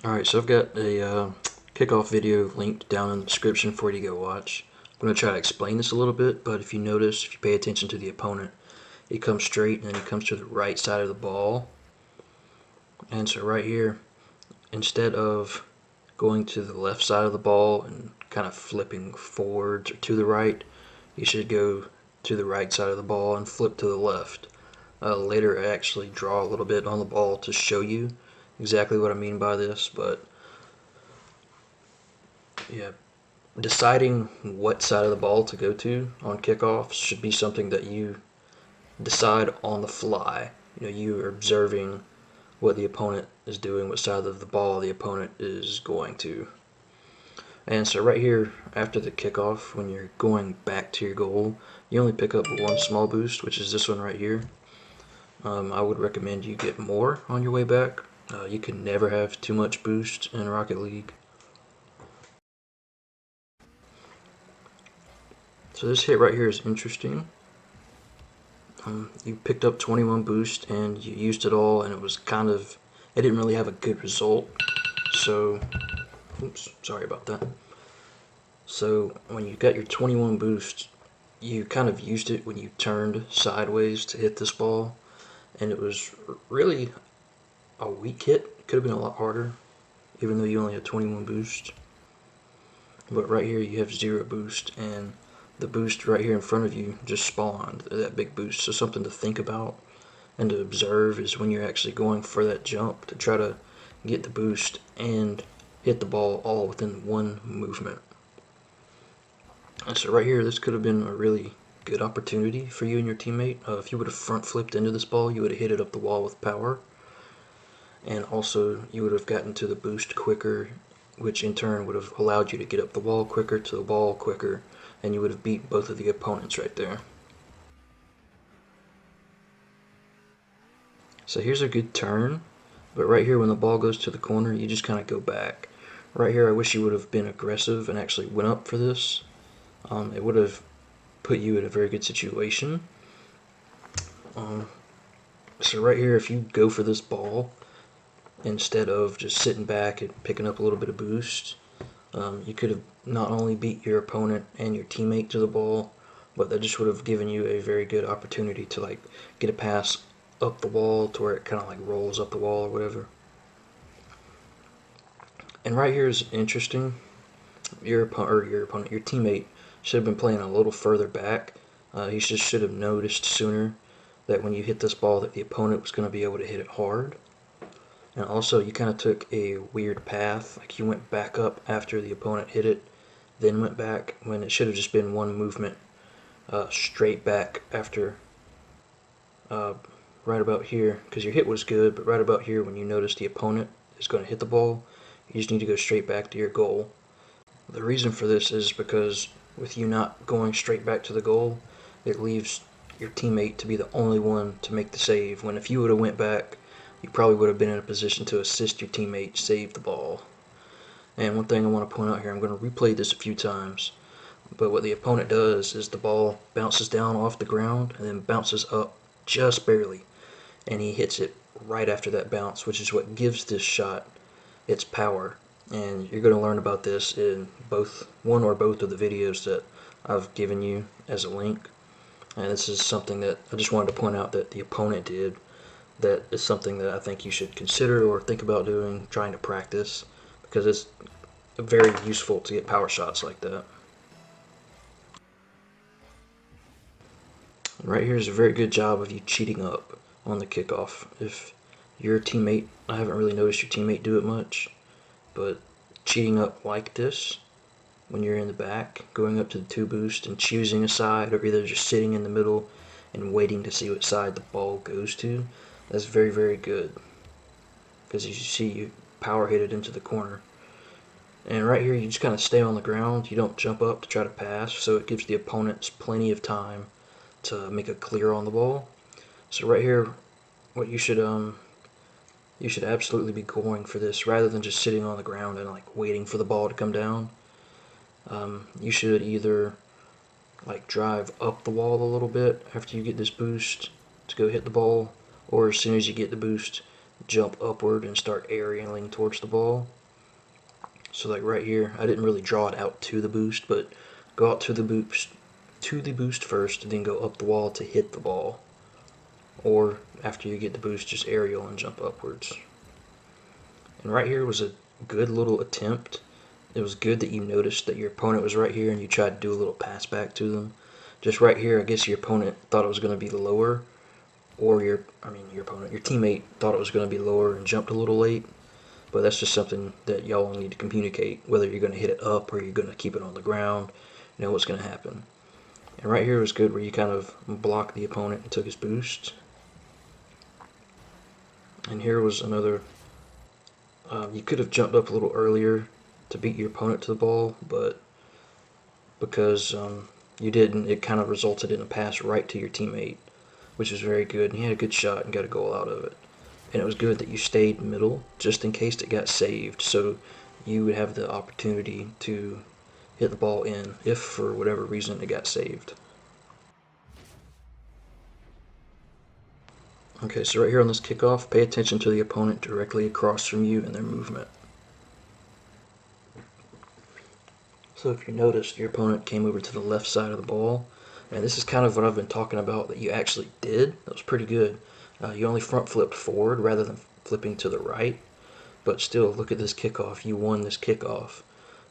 Alright, so I've got a kickoff video linked down in the description for you to go watch. I'm going to try to explain this a little bit, but if you notice, if you pay attention to the opponent, he comes straight and then he comes to the right side of the ball. And so right here, instead of going to the left side of the ball and kind of flipping forwards or to the right, you should go to the right side of the ball and flip to the left. Later I actually draw a little bit on the ball to show you exactly what I mean by this, but yeah, deciding what side of the ball to go to on kickoffs should be something that you decide on the fly. You are observing what the opponent is doing, what side of the ball the opponent is going to. And so right here, after the kickoff, when you're going back to your goal, you only pick up one small boost, which is this one right here. I would recommend you get more on your way back. You can never have too much boost in Rocket League. So this hit right here is interesting. You picked up 21 boost and you used it all, and it didn't really have a good result. So, oops, sorry about that. So when you got your 21 boost, you kind of used it when you turned sideways to hit this ball, and it was really a weak hit. It could have been a lot harder, even though you only had 21 boost. But right here you have 0 boost, and the boost right here in front of you just spawned, that big boost. So something to think about and to observe is when you're actually going for that jump to try to get the boost and hit the ball all within one movement. And so right here, this could have been a really good opportunity for you and your teammate. If you would have front flipped into this ball, you would have hit it up the wall with power. And also, you would have gotten to the boost quicker, which in turn would have allowed you to get up the wall quicker, to the ball quicker, and you would have beat both of the opponents right there. So here's a good turn, but right here when the ball goes to the corner, you just kind of go back. Right here, I wish you would have been aggressive and actually went up for this. It would have put you in a very good situation. So right here, if you go for this ball, instead of just sitting back and picking up a little bit of boost, you could have not only beat your opponent and your teammate to the ball, but that just would have given you a very good opportunity to get a pass up the wall to where it kind of rolls up the wall or whatever. And right here is interesting. Your teammate should have been playing a little further back. He just should have noticed sooner that when you hit this ball that the opponent was going to be able to hit it hard. And also, you kind of took a weird path. You went back up after the opponent hit it, then went back, when it should have just been one movement straight back after, right about here, because your hit was good, but right about here when you notice the opponent is going to hit the ball, you just need to go straight back to your goal. The reason for this is because with you not going straight back to the goal, it leaves your teammate to be the only one to make the save, when if you would have went back, you probably would have been in a position to assist your teammate save the ball. And one thing I want to point out here, I'm going to replay this a few times, but what the opponent does is the ball bounces down off the ground and then bounces up just barely, and he hits it right after that bounce, which is what gives this shot its power. And you're going to learn about this in one or both of the videos that I've given you as a link. And this is something that I just wanted to point out that the opponent did, that is something that I think you should consider or think about doing, trying to practice, because it's very useful to get power shots like that. And right here is a very good job of you cheating up on the kickoff. If your teammate, I haven't really noticed your teammate do it much, but cheating up like this, when you're in the back, going up to the 2 boost and choosing a side, or either just sitting in the middle and waiting to see what side the ball goes to, that's very, very good. Because as you see, you power hit it into the corner. And right here, you just kind of stay on the ground. You don't jump up to try to pass, so it gives the opponents plenty of time to make a clear on the ball. So right here, what you should absolutely be going for this, rather than just sitting on the ground and waiting for the ball to come down. You should either drive up the wall a little bit after you get this boost to go hit the ball, or as soon as you get the boost, jump upward and start aerialing towards the ball. So like right here, I didn't really draw it out to the boost, but go out to the boost first, and then go up the wall to hit the ball. Or after you get the boost, just aerial and jump upwards. And right here was a good little attempt. It was good that you noticed that your opponent was right here and you tried to do a little pass back to them. Just right here, I guess your opponent thought it was going to be lower, or your teammate thought it was going to be lower and jumped a little late. But that's just something that y'all need to communicate, whether you're going to hit it up or you're going to keep it on the ground. You know what's going to happen. And right here was good where you kind of blocked the opponent and took his boost. And here was another, you could have jumped up a little earlier to beat your opponent to the ball, but because you didn't, it kind of resulted in a pass right to your teammate, which was very good. And he had a good shot and got a goal out of it. And it was good that you stayed middle just in case it got saved, so you would have the opportunity to hit the ball in if for whatever reason it got saved. Okay, so right here on this kickoff, pay attention to the opponent directly across from you and their movement. So if you noticed, your opponent came over to the left side of the ball, and this is kind of what I've been talking about that you actually did. That was pretty good. You only front flipped forward rather than flipping to the right, but still, look at this kickoff. You won this kickoff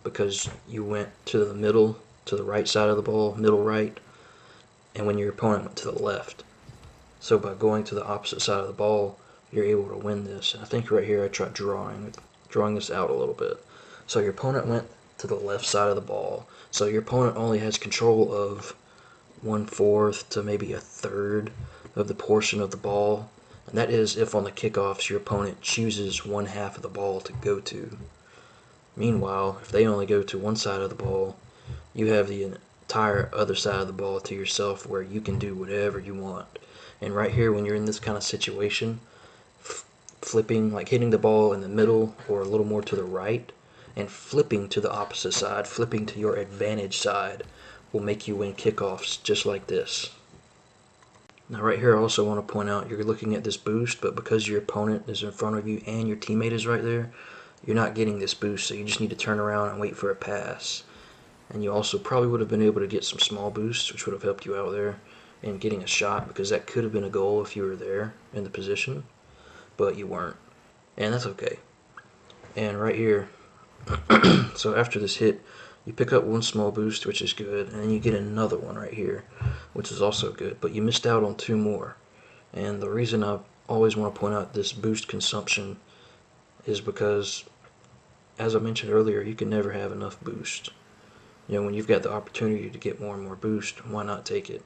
because you went to the middle, to the right side of the ball, middle right, and when your opponent went to the left. So by going to the opposite side of the ball, you're able to win this. And I think right here I tried drawing this out a little bit. So your opponent went to the left side of the ball. So your opponent only has control of 1/4 to maybe a third of the portion of the ball. And that is if on the kickoffs your opponent chooses 1/2 of the ball to go to. Meanwhile, if they only go to one side of the ball, you have the entire other side of the ball to yourself where you can do whatever you want. And right here, when you're in this kind of situation, flipping, like hitting the ball in the middle or a little more to the right, and flipping to the opposite side, flipping to your advantage side, will make you win kickoffs just like this. Now right here I also want to point out, you're looking at this boost, but because your opponent is in front of you and your teammate is right there, you're not getting this boost, so you just need to turn around and wait for a pass. And you also probably would have been able to get some small boosts, which would have helped you out there in getting a shot, because that could have been a goal if you were there in the position, but you weren't. And that's okay. And right here, so after this hit, you pick up one small boost, which is good, and then you get another one right here, which is also good, but you missed out on two more. And the reason I always want to point out this boost consumption is because, as I mentioned earlier, you can never have enough boost. You know, when you've got the opportunity to get more and more boost, why not take it?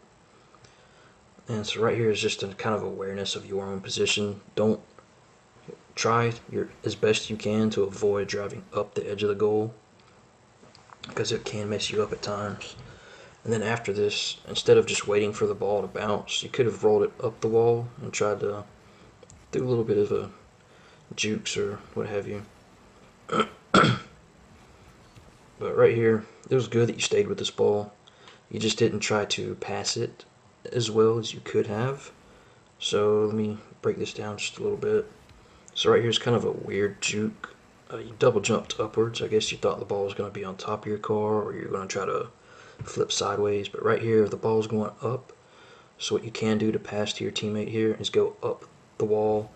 And so right here is just a kind of awareness of your own position. Don't try as best you can to avoid driving up the edge of the goal, because it can mess you up at times. And then after this, instead of just waiting for the ball to bounce, you could have rolled it up the wall and tried to do a little bit of a jukes or what have you. But right here, it was good that you stayed with this ball. You just didn't try to pass it as well as you could have. So let me break this down just a little bit. So right here is kind of a weird juke. You double jumped upwards. I guess you thought the ball was going to be on top of your car, or you're going to try to flip sideways. But right here, the ball is going up. So what you can do to pass to your teammate here is go up the wall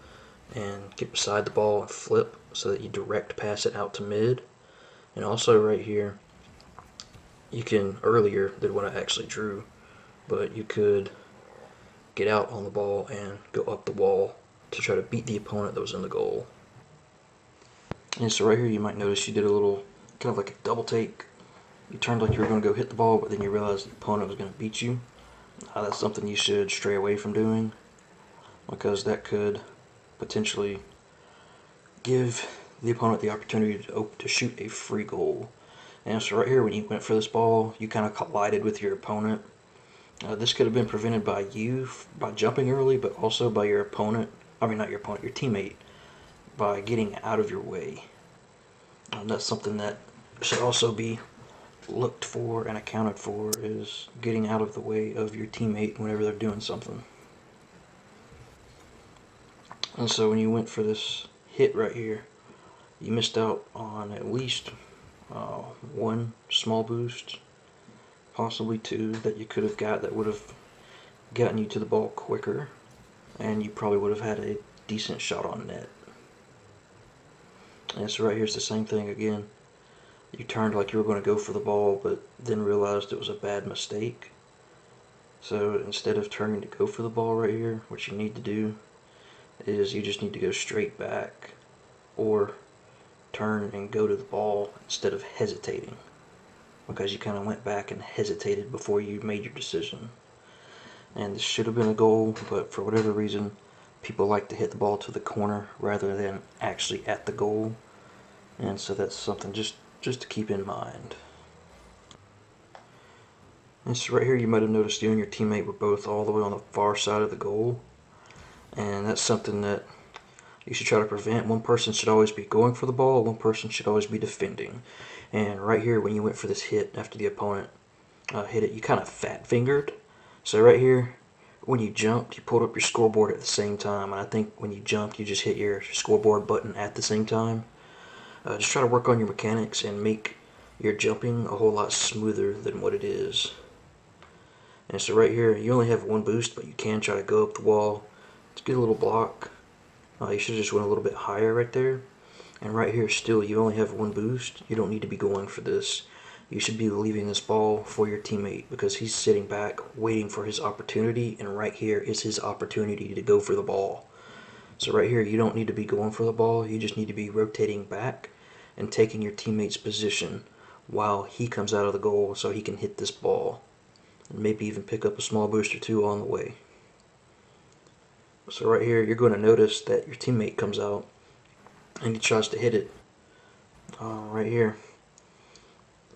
and get beside the ball and flip so that you direct pass it out to mid. And also right here, you can, earlier than what I actually drew, but you could get out on the ball and go up the wall to try to beat the opponent that was in the goal. And so right here you might notice you did a little, kind of like a double take. You turned like you were going to go hit the ball, but then you realized the opponent was going to beat you. That's something you should stray away from doing, because that could potentially give the opponent the opportunity to shoot a free goal. And so right here, when you went for this ball, you kind of collided with your opponent. This could have been prevented by you by jumping early, but also by your opponent. I mean, not your opponent, your teammate, by getting out of your way. That's something that should also be looked for and accounted for, is getting out of the way of your teammate whenever they're doing something. And so when you went for this hit right here, you missed out on at least one small boost, possibly two that you could have got that would have gotten you to the ball quicker, and you probably would have had a decent shot on net. And so right here's the same thing again. You turned like you were going to go for the ball, but then realized it was a bad mistake. So instead of turning to go for the ball right here, what you need to do is you just need to go straight back, or turn and go to the ball instead of hesitating, because you kind of went back and hesitated before you made your decision. And this should have been a goal, but for whatever reason, people like to hit the ball to the corner rather than actually at the goal. And so that's something just to keep in mind. And so right here you might have noticed you and your teammate were both all the way on the far side of the goal. And that's something that you should try to prevent. One person should always be going for the ball, one person should always be defending. And right here when you went for this hit after the opponent hit it, you kind of fat fingered. So right here, when you jumped, you pulled up your scoreboard at the same time. And I think when you jumped, you just hit your scoreboard button at the same time. Just try to work on your mechanics and make your jumping a whole lot smoother than what it is. And so right here, you only have one boost, but you can try to go up the wall to get a little block. You should have just went a little bit higher right there. And right here still, you only have one boost. You don't need to be going for this. You should be leaving this ball for your teammate, because he's sitting back waiting for his opportunity, and right here is his opportunity to go for the ball. So right here, you don't need to be going for the ball. You just need to be rotating back and taking your teammate's position while he comes out of the goal so he can hit this ball. And maybe even pick up a small boost or two on the way. So right here, you're going to notice that your teammate comes out and he tries to hit it right here.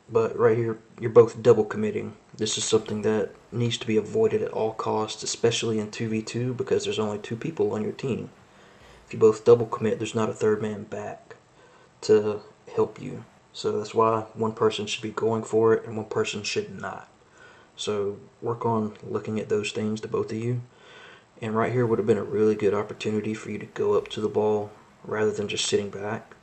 But right here, you're both double committing. This is something that needs to be avoided at all costs, especially in 2v2, because there's only two people on your team. If you both double commit, there's not a third man back to help you. So that's why one person should be going for it and one person should not. So work on looking at those things, to both of you. And right here would have been a really good opportunity for you to go up to the ball rather than just sitting back.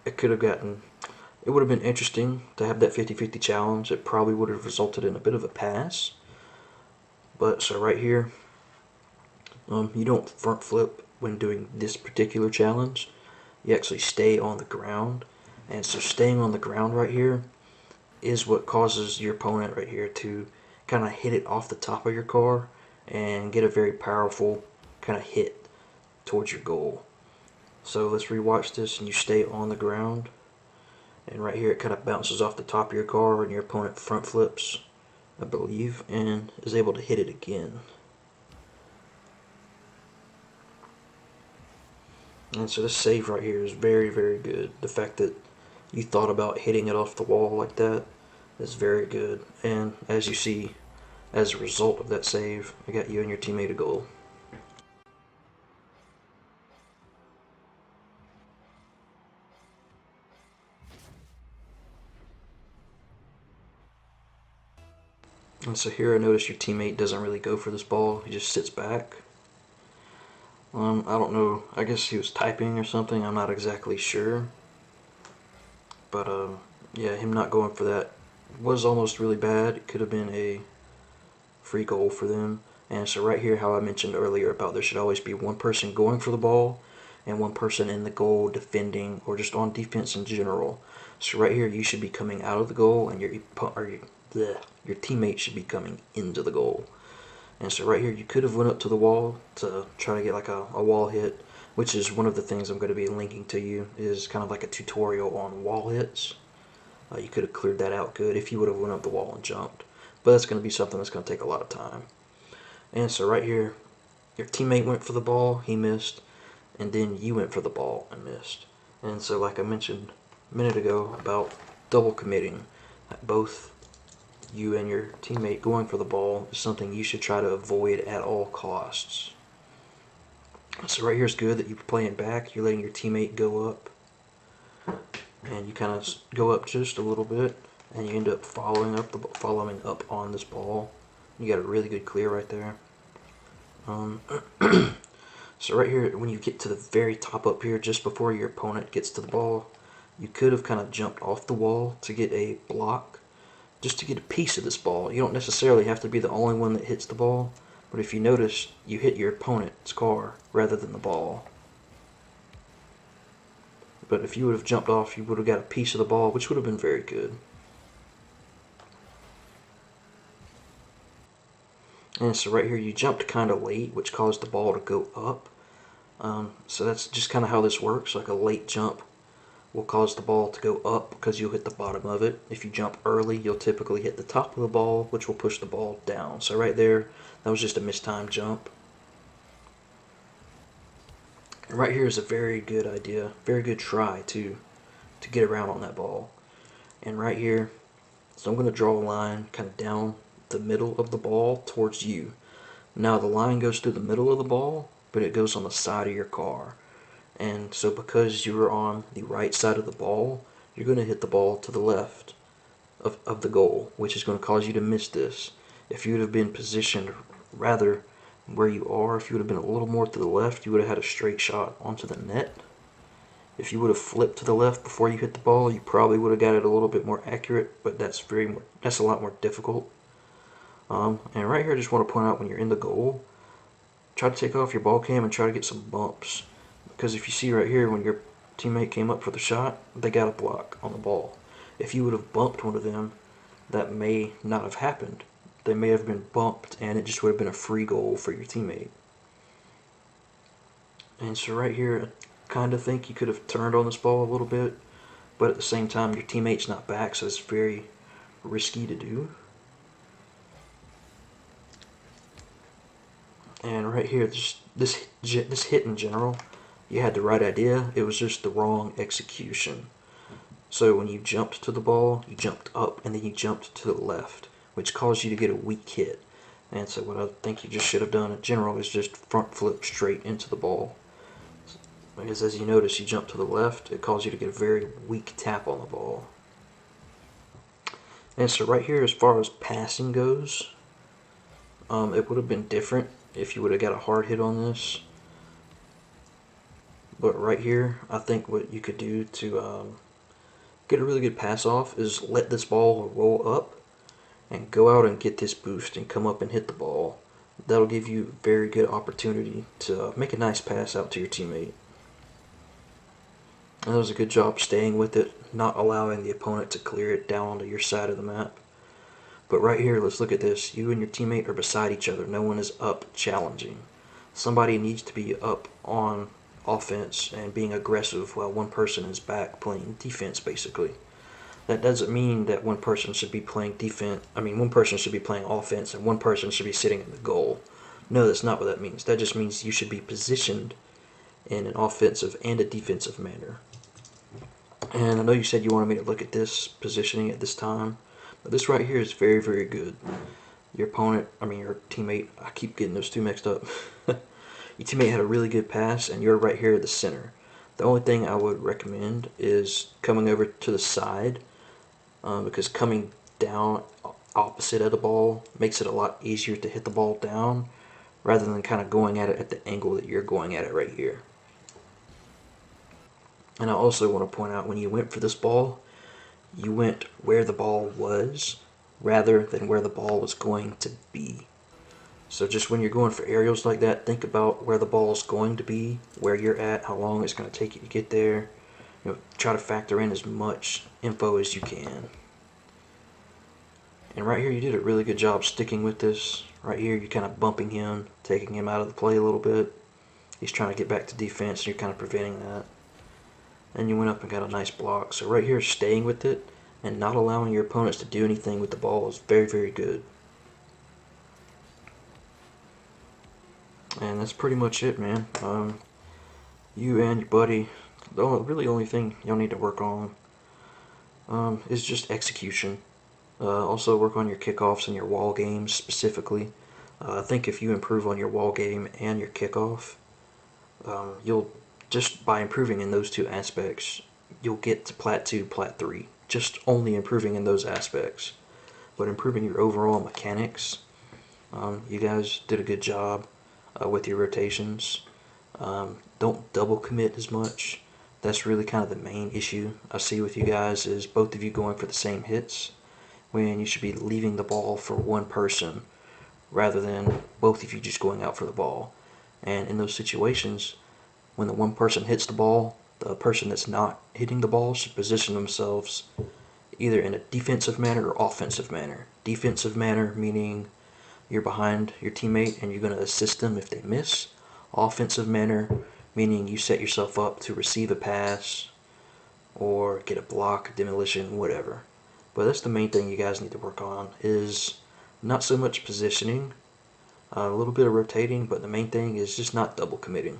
It would have been interesting to have that 50-50 challenge. It probably would have resulted in a bit of a pass. But so right here, you don't front flip when doing this particular challenge. You actually stay on the ground. And so staying on the ground right here is what causes your opponent right here to kind of hit it off the top of your car and get a very powerful kind of hit towards your goal. So let's rewatch this, and you stay on the ground, and right here it kind of bounces off the top of your car and your opponent front flips, I believe, and is able to hit it again. And so this save right here is very, very good. The fact that you thought about hitting it off the wall like that is very good. And as you see, as a result of that save, I got you and your teammate a goal. And so here I notice your teammate doesn't really go for this ball. He just sits back. I don't know. I guess he was typing or something. I'm not exactly sure. But yeah, him not going for that was almost really bad. It could have been a free goal for them. And so right here, how I mentioned earlier about there should always be one person going for the ball and one person in the goal defending, or just on defense in general. So right here, you should be coming out of the goal, and your teammate should be coming into the goal. And so right here, you could have went up to the wall to try to get like a wall hit, which is one of the things I'm going to be linking to you, is kind of like a tutorial on wall hits. You could have cleared that out good if you would have went up the wall and jumped. But that's going to be something that's going to take a lot of time. And so right here, your teammate went for the ball, he missed, and then you went for the ball and missed. And so like I mentioned a minute ago about double committing, both you and your teammate going for the ball is something you should try to avoid at all costs. So right here is good that you're playing back, you're letting your teammate go up, and you kind of go up just a little bit, and you end up following up on this ball. You got a really good clear right there. So So right here, when you get to the very top up here, just before your opponent gets to the ball, you could have kind of jumped off the wall to get a block, just to get a piece of this ball. You don't necessarily have to be the only one that hits the ball, but if you notice, you hit your opponent's car rather than the ball. But if you would have jumped off, you would have got a piece of the ball, which would have been very good. And so right here, you jumped kind of late, which caused the ball to go up. So that's just kind of how this works. Like a late jump will cause the ball to go up because you'll hit the bottom of it. If you jump early, you'll typically hit the top of the ball, which will push the ball down. So right there, that was just a mistimed jump. And right here is a very good idea, very good try to get around on that ball. And right here, so I'm going to draw a line kind of down the middle of the ball towards you. Now the line goes through the middle of the ball, but it goes on the side of your car. And so because you're on the right side of the ball, you're going to hit the ball to the left of the goal, which is going to cause you to miss this. If you would have been positioned rather where you are, if you would have been a little more to the left, you would have had a straight shot onto the net. If you would have flipped to the left before you hit the ball, you probably would have got it a little bit more accurate, but that's a lot more difficult. And right here, I just want to point out when you're in the goal, try to take off your ball cam and try to get some bumps. Because if you see right here, when your teammate came up for the shot, they got a block on the ball. If you would have bumped one of them, that may not have happened. They may have been bumped, and it just would have been a free goal for your teammate. And so right here, I kind of think you could have turned on this ball a little bit, but at the same time, your teammate's not back, so it's very risky to do. And right here, this hit in general, you had the right idea, it was just the wrong execution. So when you jumped to the ball, you jumped up and then you jumped to the left, which caused you to get a weak hit. And so what I think you just should have done in general is just front flip straight into the ball. Because as you notice, you jump to the left, it caused you to get a very weak tap on the ball. And so right here, as far as passing goes, it would have been different if you would have got a hard hit on this. But right here, I think what you could do to get a really good pass off is let this ball roll up and go out and get this boost and come up and hit the ball. That'll give you a very good opportunity to make a nice pass out to your teammate. And that was a good job staying with it, not allowing the opponent to clear it down onto your side of the map. But right here, let's look at this. You and your teammate are beside each other. No one is up challenging. Somebody needs to be up on offense and being aggressive while one person is back playing defense, basically. That doesn't mean that one person should be playing defense. One person should be playing offense and one person should be sitting in the goal. No, that's not what that means. That just means you should be positioned in an offensive and a defensive manner. And I know you said you wanted me to look at this positioning at this time, but this right here is very, very good. Your teammate, I keep getting those two mixed up. Your teammate had a really good pass, and you're right here at the center. The only thing I would recommend is coming over to the side, because coming down opposite of the ball makes it a lot easier to hit the ball down, rather than kind of going at it at the angle that you're going at it right here. And I also want to point out, when you went for this ball, you went where the ball was rather than where the ball was going to be. So just when you're going for aerials like that, think about where the ball is going to be, where you're at, how long it's going to take you to get there. Try to factor in as much info as you can. And right here, you did a really good job sticking with this. Right here, you're kind of bumping him, taking him out of the play a little bit. He's trying to get back to defense, and you're kind of preventing that. And you went up and got a nice block. So right here, staying with it and not allowing your opponents to do anything with the ball is very, very good. And that's pretty much it, man. You and your buddy, the only thing y'all need to work on is just execution. Also work on your kickoffs and your wall games specifically. I think if you improve on your wall game and your kickoff, you'll, just by improving in those two aspects, you'll get to Plat 2, Plat 3. Just only improving in those aspects. But improving your overall mechanics, you guys did a good job with your rotations. Don't double commit as much. That's really kind of the main issue I see with you guys, is both of you going for the same hits when you should be leaving the ball for one person rather than both of you just going out for the ball. And in those situations, when the one person hits the ball, the person that's not hitting the ball should position themselves either in a defensive manner or offensive manner. Defensive manner meaning you're behind your teammate and you're going to assist them if they miss. Offensive manner meaning you set yourself up to receive a pass or get a block, demolition, whatever. But that's the main thing you guys need to work on, is not so much positioning, a little bit of rotating, but the main thing is just not double committing.